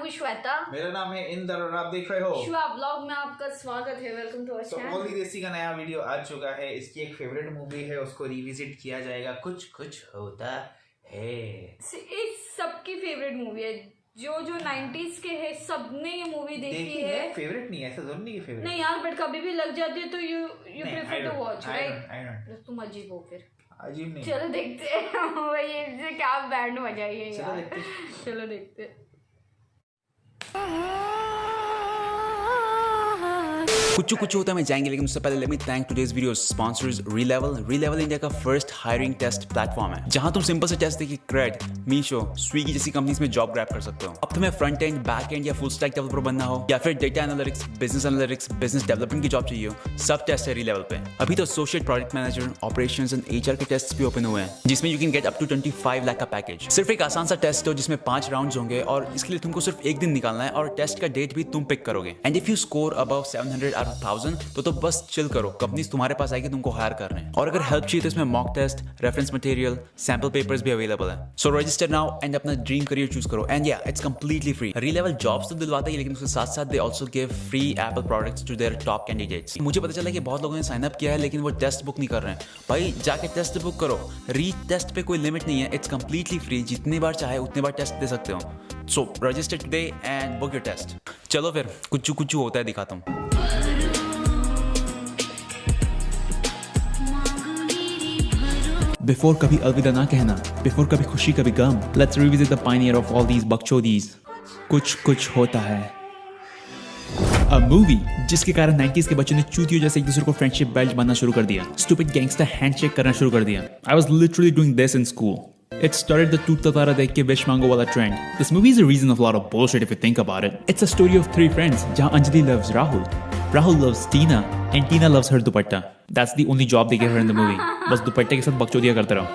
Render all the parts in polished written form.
हूँ श्वेता। मेरा नाम है इंदर और आप देख रहे हो श्वा ब्लॉग में आपका स्वागत है। Welcome to our channel. ओली देसी का नया वीडियो आ चुका है। इसकी एक फेवरेट मूवी है, उसको रिविजिट किया जाएगा। कुछ कुछ होता है। इस सबकी फेवरेट मूवी है, जो 90s के है सबने ये मूवी देखी है। फेवरेट नहीं है, ऐसा जरूर नहीं है फेवरेट। नहीं यार, बट कभी भी लग जाती है तो you prefer to watch, right? तुम अजीब हो फिर। अजीब नहीं। चलो देखते हैं भाई, इससे क्या बैंड बजाई है यार। चलो देखते। कुछ कुछ होता है में जाएंगे, लेकिन उससे पहले let me thank today's video sponsors Relevel. Relevel India का फर्स्ट हायरिंग टेस्ट प्लेटफॉर्म है, जहां तुम सिंपल से टेस्ट देके क्रेड, मीशो, स्विगी जैसी कंपनीज में जॉब ग्रैब कर सकते हो। अब तुम्हें फ्रंट एंड, बैक एंड या फुल स्टैक डेवलपर बनना हो, या फिर डेटा एनालिटिक्स, बिजनेस डेवलपमेंट की जॉब चाहिए हो, सब टेस्ट है रीलेवल पे। अभी तो associate project manager, operations and HR के टेस्ट भी ओपन हुए हैं, जिसमें you can get up to 25 lakh का पैकेज। सिर्फ एक आसान सा टेस्ट हो जिसमें 5 राउंड्स होंगे, और इसके लिए तुमको सिर्फ एक दिन निकालना है, और टेस्ट का डेट भी तुम पिक करोगे। And if you score above 700 out of 1000 तो बस चिल करो, कंपनीज तुम्हारे पास आएगी तुमको हायर कर रहे हैं। और अगर हेल्प चाहिए तो इसमें mock test, reference material, sample papers भी अवेलेबल है। सो रजिस्टर नाउ एंड अपना ड्रीम करियर चूज करो। And yeah it's completely free. Relevel jobs तो दिलवाता है, लेकिन उसके साथ साथ they also give free Apple products to their top candidates. मुझे पता चला कि बहुत लोगों ने साइन अप किया है, लेकिन वो टेस्ट बुक नहीं कर रहे हैं। भाई जाके टेस्ट बुक करो। री टेस्ट पे कोई लिमिट नहीं है, इट्स कंप्लीटली फ्री। जितनी बार चाहे उतने बार टेस्ट दे सकते हो। So register today and book your test. चलो फिर कुछ होता है दिखाता हूँ। बिफोर कभी अलविदा ना कहना, before Kabhi Khushi Kabhi Gham, let's revisit the pioneer of all these बकचोदीज। कुछ होता है। अ मूवी जिसके कारण 90s के बच्चों ने चूतियों जैसे एक दूसरे को फ्रेंडशिप बेल्ट बांधना शुरू कर दिया, स्टूपिड गैंगस्टर हैंडशेक करना शुरू कर दिया। I was literally doing this in school. It started the टूटता तारा देख के विश मांगो वाला trend. This movie is a reason of a lot of bullshit if you think about it. It's a story of 3 friends, जहाँ Anjali loves Rahul, Rahul loves Tina, and Tina loves her dupatta. That's the only job they gave her in the movie. बस दुपट्टे के साथ बकचोदिया करते रहो।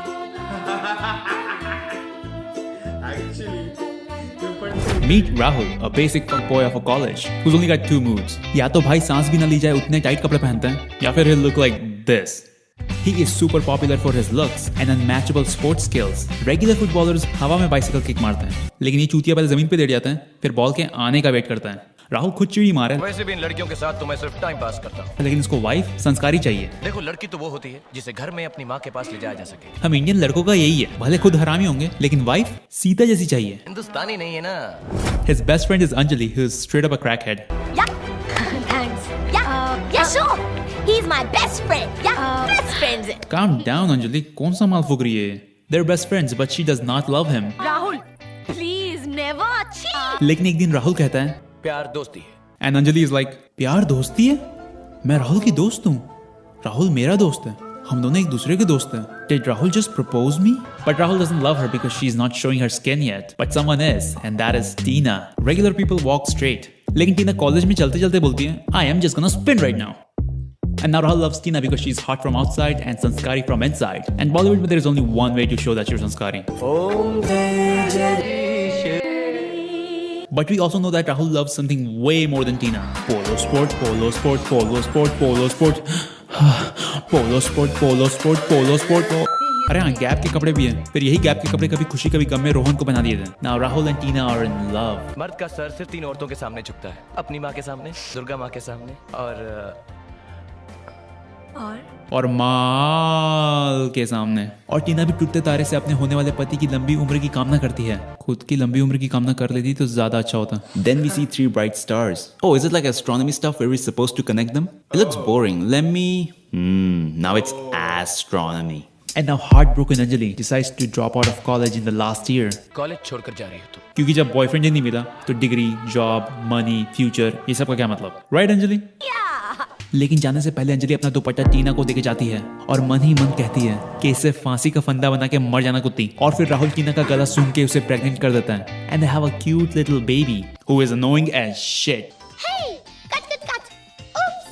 Meet Rahul, a basic fuckboy of a college, who's only got 2 moods. या तो भाई सांस भी ना ली जाए उतने टाइट कपड़े पहनते हैं, या फिर he'll look like this. He is super popular for his looks and unmatchable sports skills. Regular footballers हवा में बाइसिकल किक मारते हैं, लेकिन ये चूतिया पहले जमीन पे लेट जाते हैं, फिर बॉल के आने का वेट करता है। राहुल खुद चिड़ी मारे। वैसे भी इन लड़कियों के साथ तो मैं सिर्फ टाइम पास करता हूँ, लेकिन उसको वाइफ संस्कारी चाहिए। देखो लड़की तो वो होती है जिसे घर में अपनी माँ के पास ले जाया जा सके। हम इंडियन लड़कों का यही है, भले खुद हरामी होंगे, लेकिन वाइफ सीता जैसी चाहिए। हिंदुस्तानी नहीं है ना। His best friend is Anjali, who is straight up a crackhead. Yeah. Thanks. Yeah, sure. He's my best friend. Yeah, best friends. Calm down, Anjali. कौन सा माल फूक रही है? They're best friends, but she does not love him. Rahul, please never cheat. लेकिन एक दिन राहुल कहता है, प्यार दोस्ती है। and Anjali is like, प्यार दोस्ती है? मैं राहुल की दोस्त हूँ। राहुल मेरा दोस्त है। हम दोनों एक दूसरे के दोस्त हैं। Did Rahul just propose me? But Rahul doesn't love her because she's not showing her skin yet. But someone is, and that is Tina. Regular people walk straight. लेकिन टीना कॉलेज में चलते चलते बोलती है, I am just gonna spin right now. And now Rahul loves Tina because she's hot from outside and sanskari from inside. And Bollywood, there is only one way to show that you're sanskari. But we also know that Rahul loves something way more than Tina. Polo sport, polo sport, polo sport, polo sport. Polo sport, polo sport, polo sport. अरे हाँ, gap के कपड़े भी हैं। फिर यही gap के कपड़े कभी खुशी कभी गम में रोहन को बना दिए थे। Now Rahul and Tina are in love. मर्द का सर सिर्फ 3 औरतों के सामने झुकता है, अपनी माँ के सामने, दुर्गा माँ के सामने और माल के सामने। और टीना भी टूटते तारे से अपने होने वाले पति की लंबी उम्र की कामना करती है। खुद की लंबी उम्र की कामना कर लेती तो ज्यादा अच्छा होता। Then we see 3 bright stars. Oh, is it like astronomy stuff where we're supposed to connect them? It looks boring. Let me. Now it's astronomy. And now heartbroken Anjali decides to drop out of college in the last year. College छोड़कर जा रही हो तुम। क्योंकि जब boyfriend ही नहीं मिला तो डिग्री, जॉब, मनी, फ्यूचर, ये सब का क्या मतलब? राइट अंजलि? लेकिन जाने से पहले अंजलि अपना दुपट्टा टीना को देके जाती है, और मन ही मन कहती है कि इससे फांसी का फंदा बना के मर जाना कुत्ती। और फिर राहुल टीना का गला सूंघ के उसे प्रेग्नेंट कर देता है। And they have a cute little baby who is annoying as shit. Hey, cut. Oops,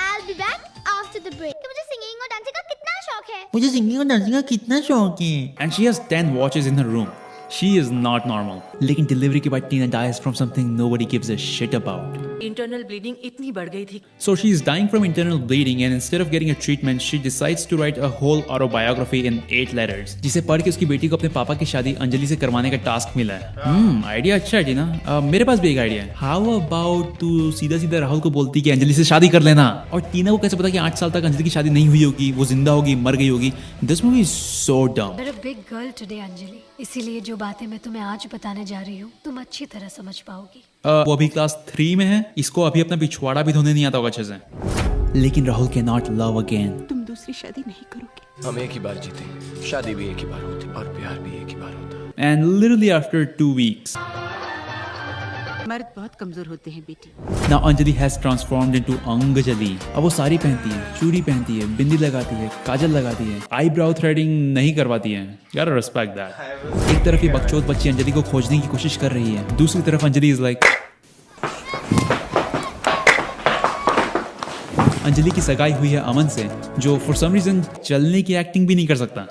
I'll be back after the break. मुझे सिंगिंग और डांसिंग का कितना शौक है। मुझे सिंगिंग और डांसिंग का कितना शौक है। And she has 10 watches in her room. She is not normal. लेकिन डिलीवरी के बाद टीना dies from something nobody gives a shit about. Internal bleeding इतनी बढ़ गई थी। So she is dying from internal bleeding and instead of getting a treatment, she decides to write a whole autobiography in 8 letters, जिसे पढ़ के उसकी बेटी को अपने पापा की शादी अंजलि से करवाने का टास्क मिला है। आइडिया अच्छा है टीना। मेरे पास भी एक आइडिया है। How about तू सीधा सीधा राहुल को बोलती कि अंजलि से शादी कर लेना, और टीना को कैसे पता कि 8 साल तक अंजलि की शादी नहीं हुई होगी, वो जिंदा होगी, मर गई होगी। This movie is so dumb. You're a big girl today, Anjali. इसीलिए जो बातें मैं तुम्हें आज बताने जा रही हूँ तुम अच्छी तरह समझ पाओगी। वो अभी क्लास 3 में है, इसको अभी अपना पिछवाड़ा भी धोने नहीं आता होगा अच्छे से। लेकिन Rahul can not love again. तुम दूसरी शादी नहीं करोगे। हम एक ही बार जीते, शादी भी एक ही बार होती और प्यार भी एक ही बार होता। And literally after 2 weeks, मर्द बहुत कमजोर होते हैं बेटी। now Anjali has transformed into Anjali. अब वो साड़ी पहनती है, चूड़ी पहनती है, बिंदी लगाती है, काजल लगाती है, आईब्राउ थ्रेडिंग नहीं करवाती है। Gotta respect that. एक तरफ ये बकचोद बच्ची अंजलि को खोजने की कोशिश कर रही है, दूसरी तरफ अंजलि इज लाइक अंजलि की सगाई हुई है अमन से, जो फॉर सम रीजन चलने की एक्टिंग भी नहीं कर सकता।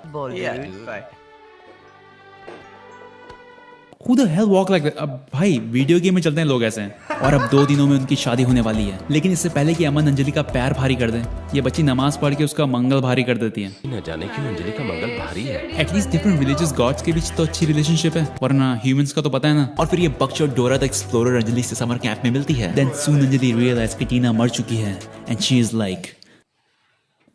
Who the hell walk like that? अब भाई वीडियो गेम में चलते हैं लोग ऐसे हैं। और अब 2 दिनों में उनकी शादी होने वाली है, लेकिन इससे पहले कि अमन अंजलि का पैर भारी कर दे, ये बच्ची नमाज पढ़ के उसका मंगल भारी कर देती है। न जाने क्यों अंजलि का मंगल भारी है। एटलीस्ट डिफरेंट रिलीजियस गॉड्स के बीच तो अच्छी रिलेशनशिप है, वरना ह्यूमंस का तो पता है ना। और फिर ये बकचोद डोरा द एक्सप्लोरर अंजलि से समर कैंप में मिलती है। देन सून अंजलि रियलाइज कि टीना मर चुकी है and she is like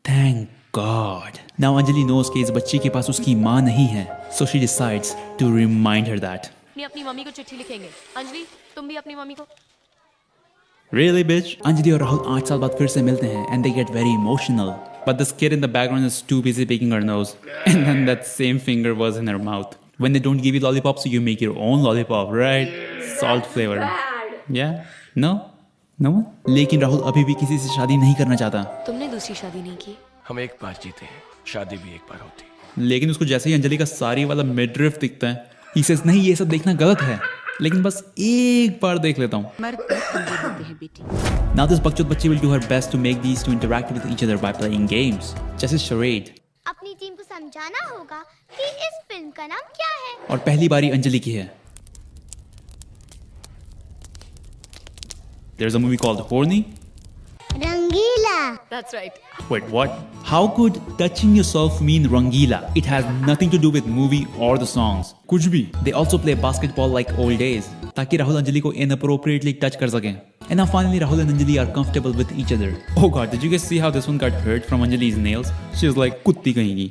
thank god. Now Anjali knows कि इस बच्ची के पास उसकी माँ नहीं है, so she decides to remind her that. अपनी मम्मी को चिट्ठी लिखेंगे। अंजलि तुम भी अपनी मम्मी को। Really, bitch? अंजलि और राहुल 8 साल बाद फिर से मिलते हैं and they get very emotional. But this kid in the background is too busy picking her nose. And then that same finger was in her mouth. When they don't give you lollipops, so you make your own lollipop, right? Salt flavor. Yeah? No? No one? लेकिन राहुल अभी भी किसी से शादी नहीं करना चाहता। तुमने दूसरी शादी नहीं की। हम एक बार जीते हैं, शादी भी एक बार होती। लेकिन उसको जैसे ही अंजलि का सारी वाला मिडरिफ दिखता है, he says नहीं ये सब देखना गलत है, लेकिन बस एक बार देख लेता हूँ। मर्द बहुत कमजोर होते हैं बेटी। Now this बकचोद बच्ची will do her best to make these two interact with each other by playing games, जैसे charade. अपनी टीम को समझाना होगा कि इस फिल्म का नाम क्या है। और पहली बारी अंजलि की है। There's a movie called Horny. Rangeela. That's right. Wait, what? How could touching yourself mean Rangila? It has nothing to do with movie or the songs. कुछ भी. They also play basketball like old days, ताकि राहुल अंजलि को inappropriately touch कर सकें. And now finally Rahul and Anjali are comfortable with each other. Oh god, did you guys see how this one got hurt from Anjali's nails? She was like कुत्ती कहीं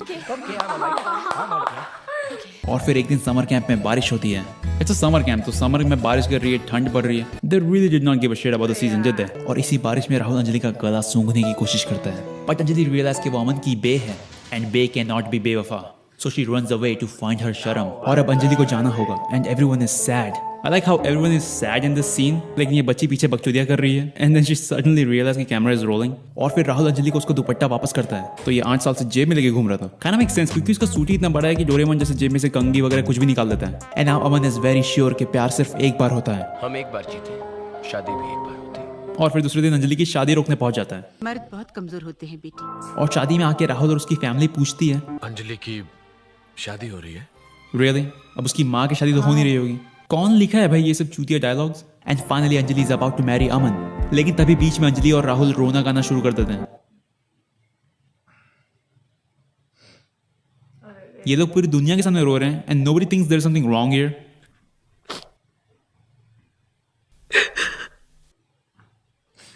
और फिर एक दिन summer camp में बारिश होती है। इट्स अ समर कैंप, तो समर में बारिश कर रही है, ठंड पड़ रही है। They really did not give a shit about the season, did they? और इसी बारिश में राहुल अंजलि का गला सूंघने की कोशिश करता है, बट अंजलि रियलाइज कि वो अमन की बे है and bae can not be bewafa, so she runs away to find her sharm. और अब अंजलि को जाना होगा and everyone is sad. I like how everyone is sad in this scene. लेकिन ये बच्ची पीछे बकचोदिया कर रही है and then she suddenly realizes कि कैमरा is rolling। और फिर राहुल अंजलि को उसको दुपट्टा वापस करता है, तो ये 8 साल से जेब में लेके घूम रहा था। Kind of makes sense क्योंकि उसका सूट ही इतना बड़ा है कि डोरेमोन जैसे जेब में से कंघी वगैरह कुछ भी निकाल देता है। And now Aman is very sure कि प्यार सिर्फ एक बार होता है। हम एक बार जीते, शादी भी एक बार होती। और फिर दूसरे दिन अंजलि की शादी रोकने पहुंच जाता है। मर्द बहुत कमजोर होते हैं बेटी। और शादी में आके राहुल और उसकी फैमिली पूछती है, अंजलि की शादी हो रही है? Really? अब उसकी माँ की शादी तो हो नहीं रही होगी। कौन लिखा है भाई ये सब चूतिया dialogues? And finally Anjali is about to marry Aman, लेकिन तभी बीच में अंजलि और राहुल रोना गाना शुरू कर देते हैं। ये लोग पूरी दुनिया के सामने रो रहे हैं and nobody thinks there is something wrong here.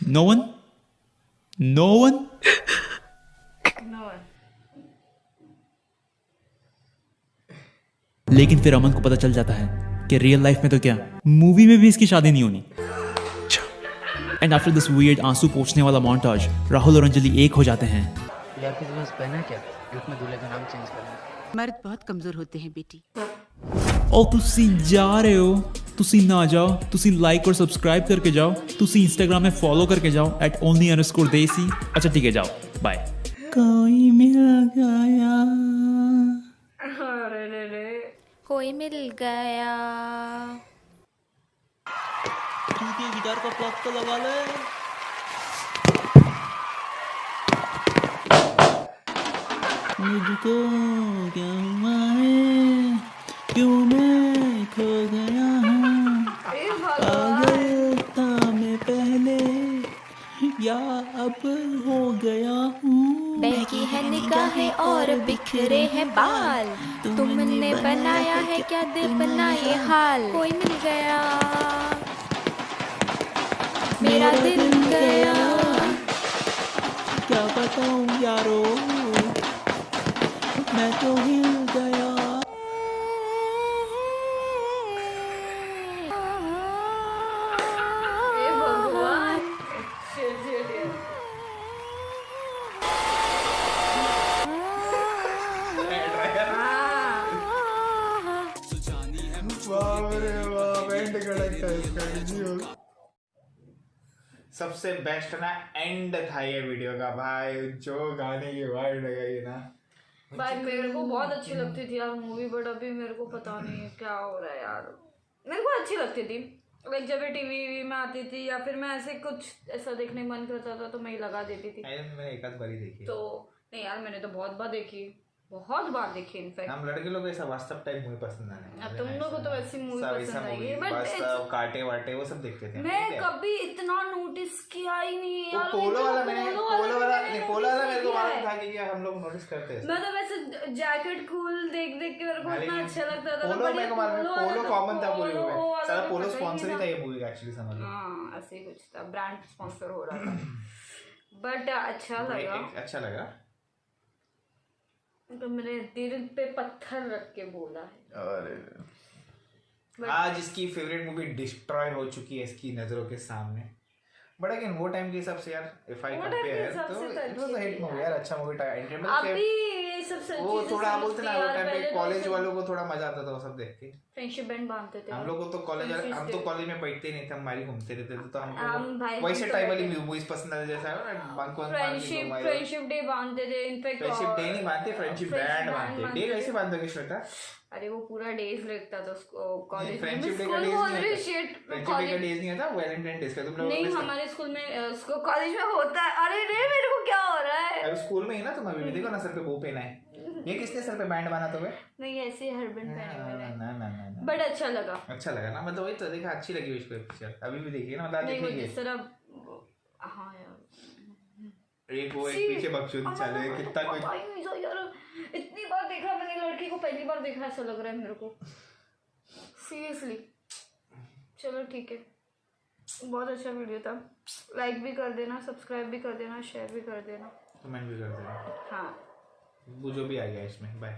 No one? No one? लेकिन फिर अमन को पता चल जाता है कि रियल लाइफ में तो क्या, मूवी में भी इसकी शादी नहीं होनी। एंड आफ्टर दिस वियर्ड आंसू पोंछने वाला मोन्टाज, राहुल और अंजलि एक हो जाते हैं। यार किसी ने पहना क्या? उसमें दूल्हे का नाम चेंज करना। मर्द बहुत कमजोर होते हैं बेटी। और तुसी जा रहे हो, तुसी ना जाओ, तुसी लाइक और सब्सक्राइब करके जाओ, तुसी इंस्टाग्राम में फॉलो करके जाओ @only_desi। अच्छा ठीक है, जाओ, बाय। कोई मिल गया, कोई मिल गया। गिटार का प्लग तो लगा ले। मुझको क्या हुआ है, क्यों मैं खो गया हूँ, पागल था मैं पहले अब हो गया हूँ। बहकी है निगाहें और बिखरे हैं बाल, तुमने बनाया है क्या दिल बना ये हाल। कोई मिल गया मेरा दिल गया। क्या बताऊँ यारो, मैं तो हिल गया। हे भगवान, चिल सबसे बेस्ट ना एंड था ये वीडियो का भाई, जो गाने की वाइब लगाई ना भाई मेरे को बहुत अच्छी लगती थी यार मूवी, बट अभी मेरे को पता नहीं है क्या हो रहा है यार। मेरे को अच्छी लगती थी, लाइक जब टीवी में आती थी या फिर मैं ऐसे कुछ ऐसा देखने मन करता था तो मैं ही लगा देती थी। मैंने एक आध बारी देखी तो नहीं यार, मैंने तो बहुत बार देखी इनफैक्ट। हम लड़के लोग ऐसा वास्तव टाइप मूवी पसंद नहीं। अब तुम लोग को तो वैसी मूवी पसंद आई, बट काटे वाटे वो सब देखते थे। मैं कभी इतना नोटिस किया ही नहीं यार। पोलो वाला मेरे को मालूम था कि हम लोग नोटिस करते हैं। मैं तो वैसे जैकेट कूल देख के मेरे को इतना अच्छा लगता था। पोलो मेरे को मालूम, पोलो कॉमन था पूरी मूवी में। सारा पोलो पता ही स्पॉन्सर ही नहीं था ये मूवी का एक्चुअली, समझ लो। हाँ ऐसे ही कुछ था, ब्रांड स्पॉन्सर हो रहा था। बट अच्छा लगा तो मेरे दिल पे पत्थर रख के बोला है। और आज इसकी फेवरेट मूवी डिस्ट्रॉय हो चुकी है इसकी नजरों के सामने। बट अगेन वो टाइम के हिसाब से यार, इफ आई कंपेयर तो it was a hit movie यार, अच्छा मूवी था। अभी ये सब वो थोड़ा बोलते ना, वो टाइम पे कॉलेज वालों को थोड़ा मजा आता था वो सब देख के। फ्रेंडशिप बैंड बांधते थे हम लोग को तो कॉलेज, हम तो कॉलेज में बैठते ही नहीं थे, हम बाहर घूमते रहते थे। तो हम हमको वैसे टाइप वाली मूवीज पसंद आती, जैसा फ्रेंडशिप डे बांधते थे। इनफैक्ट फ्रेंडशिप डे नहीं बांधते, फ्रेंडशिप बैंड बांधते। डे कैसे बांधोगे श्वेता? अरे वो पूरा डेज लगता था कॉलेज में। फ्रेंडशिप डे का डेज नहीं होता, वैलेंटाइन डे का तुम लोग नहीं, हमारे स्कूल में उसको कॉलेज में होता है। अरे रे मेरे को क्या हो रहा है? अभी स्कूल में ही ना, तुम अभी भी देखो ना सर पे वो पहना है। ये किसने सर पे बैंड बांधा तुम्हें? नहीं ऐसे हरबन पहने हुए हैं। ना बट अच्छा लगा ना, मतलब वही तो देखा, अच्छी लगी उसको पिक्चर। अभी भी देखिए ना, मतलब नहीं वो देखेंगे। जिस तरह, हाँ यार एक वो एक पीछे बकचोदी चल रही है, कितना कोई पता ही नहीं था यार। इतनी बार देखा मैंने लड़की को, पहली बार देखा ऐसा लग रहा है मेरे को सीरियसली। चलो ठीक है, बहुत अच्छा वीडियो था। लाइक भी कर देना, सब्सक्राइब भी कर देना, शेयर भी कर देना, कमेंट भी कर देना। हाँ वो जो भी आ गया इसमें। बाय।